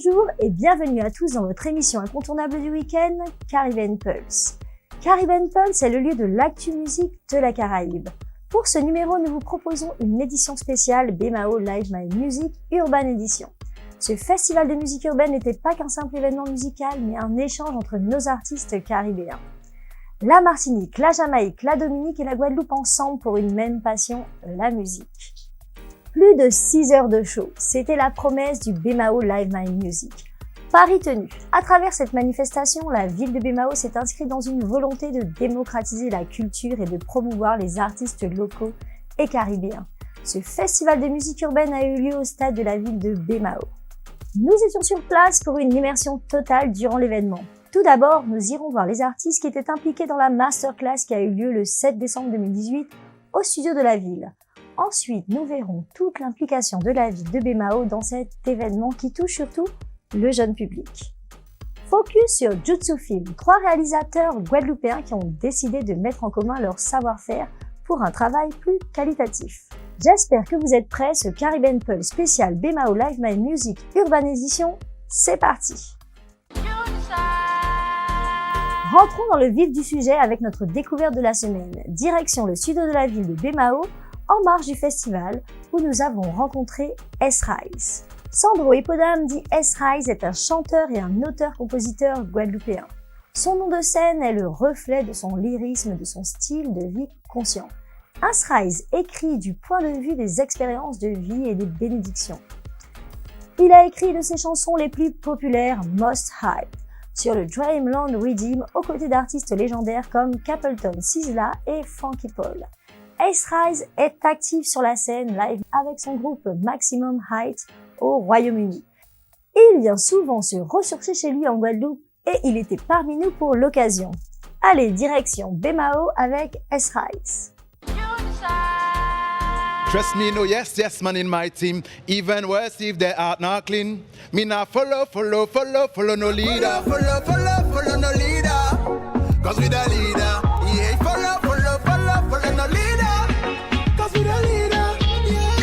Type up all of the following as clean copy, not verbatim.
Bonjour et bienvenue à tous dans votre émission incontournable du week-end, Caribbean Pulse. Caribbean Pulse est le lieu de l'actu musique de la Caraïbe. Pour ce numéro, nous vous proposons une édition spéciale BMAO Live My Music Urban Edition. Ce festival de musique urbaine n'était pas qu'un simple événement musical, mais un échange entre nos artistes caribéens. La Martinique, la Jamaïque, la Dominique et la Guadeloupe ensemble pour une même passion, la musique. Plus de 6 heures de show, c'était la promesse du BMAO Live My Music. Pari tenu. À travers cette manifestation, la ville de BMAO s'est inscrite dans une volonté de démocratiser la culture et de promouvoir les artistes locaux et caribéens. Ce festival de musique urbaine a eu lieu au stade de la ville de BMAO. Nous étions sur place pour une immersion totale durant l'événement. Tout d'abord, nous irons voir les artistes qui étaient impliqués dans la masterclass qui a eu lieu le 7 décembre 2018 au studio de la ville. Ensuite, nous verrons toute l'implication de la ville de BMAO dans cet événement qui touche surtout le jeune public. Focus sur Jutsu Film, 3 réalisateurs guadeloupéens qui ont décidé de mettre en commun leur savoir-faire pour un travail plus qualitatif. J'espère que vous êtes prêts, ce Caribbean Pulse spécial BMAO Live My Music Urban Edition, c'est parti! Rentrons dans le vif du sujet avec notre découverte de la semaine. Direction le studio de la ville de BMAO, en marge du festival, où nous avons rencontré S-Rise. Sandro Hippodame dit S-Rise est un chanteur et un auteur-compositeur guadeloupéen. Son nom de scène est le reflet de son lyrisme, de son style de vie conscient. S-Rise écrit du point de vue des expériences de vie et des bénédictions. Il a écrit de ses chansons les plus populaires, Most Hype, sur le Dreamland Redeem, aux côtés d'artistes légendaires comme Capleton Sizzla et Funky Paul. S-Rise est actif sur la scène live avec son groupe Maximum Height au Royaume-Uni. Il vient souvent se ressourcer chez lui en Guadeloupe et il était parmi nous pour l'occasion. Allez, direction BMAO avec S-Rise. Trust me, no, yes, man in my team. Even worse if they are not clean. Me not follow no leader. Follow no leader. Cause we the leader. Yeah, follow no leader. Cause we the leader. Yeah.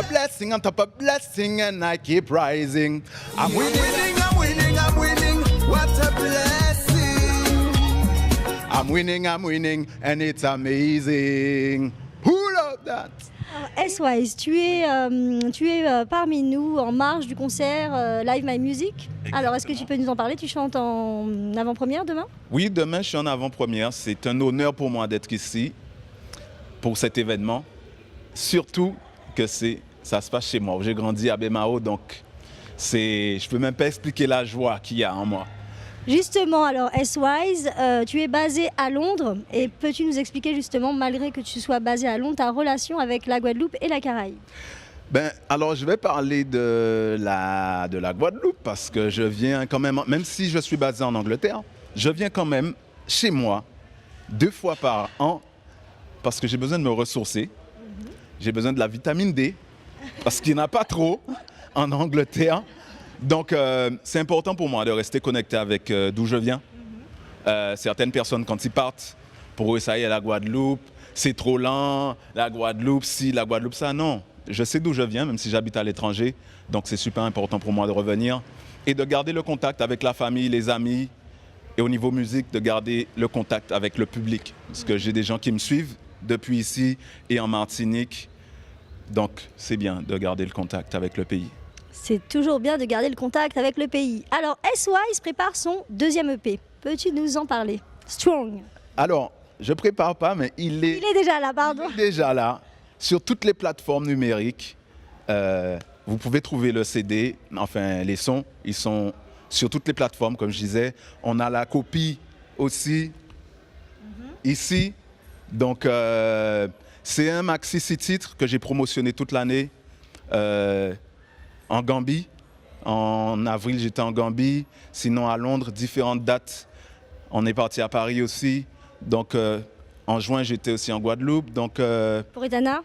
Blessing on top of blessing, and I keep rising. I'm winning. What a blessing. I'm winning, and it's amazing. Who loved that? S-Wise, tu es parmi nous en marge du concert Live My Music. Exactement. Alors, est-ce que tu peux nous en parler? Tu chantes en avant-première demain? Oui, demain je suis en avant-première. C'est un honneur pour moi d'être ici pour cet événement. Surtout que ça se passe chez moi. J'ai grandi à BMAO, donc je ne peux même pas expliquer la joie qu'il y a en moi. Justement, alors S-Wise, tu es basé à Londres et peux-tu nous expliquer justement, malgré que tu sois basé à Londres, ta relation avec la Guadeloupe et la Caraïbe? Alors je vais parler de la Guadeloupe parce que je viens quand même si je suis basé en Angleterre, je viens quand même chez moi 2 fois par an parce que j'ai besoin de me ressourcer. J'ai besoin de la vitamine D parce qu'il n'y en a pas trop en Angleterre. Donc, c'est important pour moi de rester connecté avec d'où je viens. Certaines personnes, quand ils partent, pour eux, ça y est, la Guadeloupe, c'est trop lent, la Guadeloupe, la Guadeloupe, ça, non. Je sais d'où je viens, même si j'habite à l'étranger. Donc, c'est super important pour moi de revenir et de garder le contact avec la famille, les amis. Et au niveau musique, de garder le contact avec le public. Parce que j'ai des gens qui me suivent depuis ici et en Martinique. Donc, c'est bien de garder le contact avec le pays. C'est toujours bien de garder le contact avec le pays. Alors, S-Wise prépare son 2e EP. Peux-tu nous en parler? Strong. Alors, je prépare pas, mais il est déjà là, pardon. Il est déjà là, sur toutes les plateformes numériques. Vous pouvez trouver le CD, enfin les sons, ils sont sur toutes les plateformes, comme je disais. On a la copie aussi ici. Donc, c'est un maxi 6 titres que j'ai promotionné toute l'année. En Gambie, en avril j'étais en Gambie, sinon à Londres, différentes dates. On est parti à Paris aussi, donc en juin j'étais aussi en Guadeloupe. Donc, pour Etana.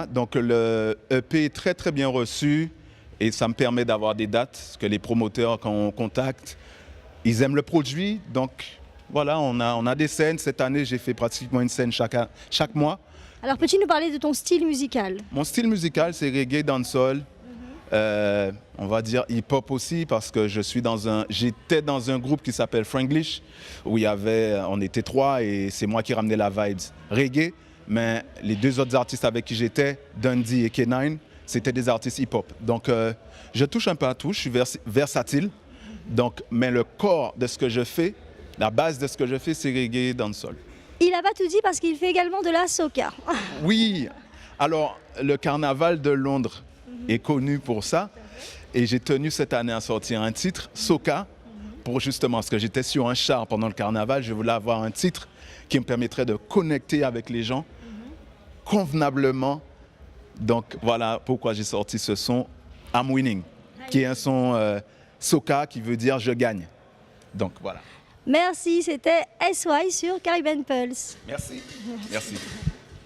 Donc le EP est très très bien reçu et ça me permet d'avoir des dates, parce que les promoteurs quand on contacte, ils aiment le produit. Donc voilà, on a des scènes. Cette année j'ai fait pratiquement une scène chaque mois. Alors peux-tu nous parler de ton style musical? Mon style musical c'est reggae, dancehall. on va dire hip-hop aussi, parce que j'étais dans un groupe qui s'appelle Franglish, où on était 3 et c'est moi qui ramenais la vibes reggae. Mais les 2 autres artistes avec qui j'étais, Dundee et K9, c'était des artistes hip-hop. Donc, je touche un peu à tout, je suis versatile. Donc, mais le corps de ce que je fais, la base de ce que je fais, c'est reggae dancehall. Il n'a pas tout dit parce qu'il fait également de la soca. Oui, alors le carnaval de Londres est connu pour ça. Et j'ai tenu cette année à sortir un titre, soca, pour justement, parce que j'étais sur un char pendant le carnaval, je voulais avoir un titre qui me permettrait de connecter avec les gens convenablement. Donc voilà pourquoi j'ai sorti ce son I'm Winning, qui est un son soca qui veut dire je gagne. Donc voilà. Merci, c'était SY sur Caribbean Pulse. Merci. Merci.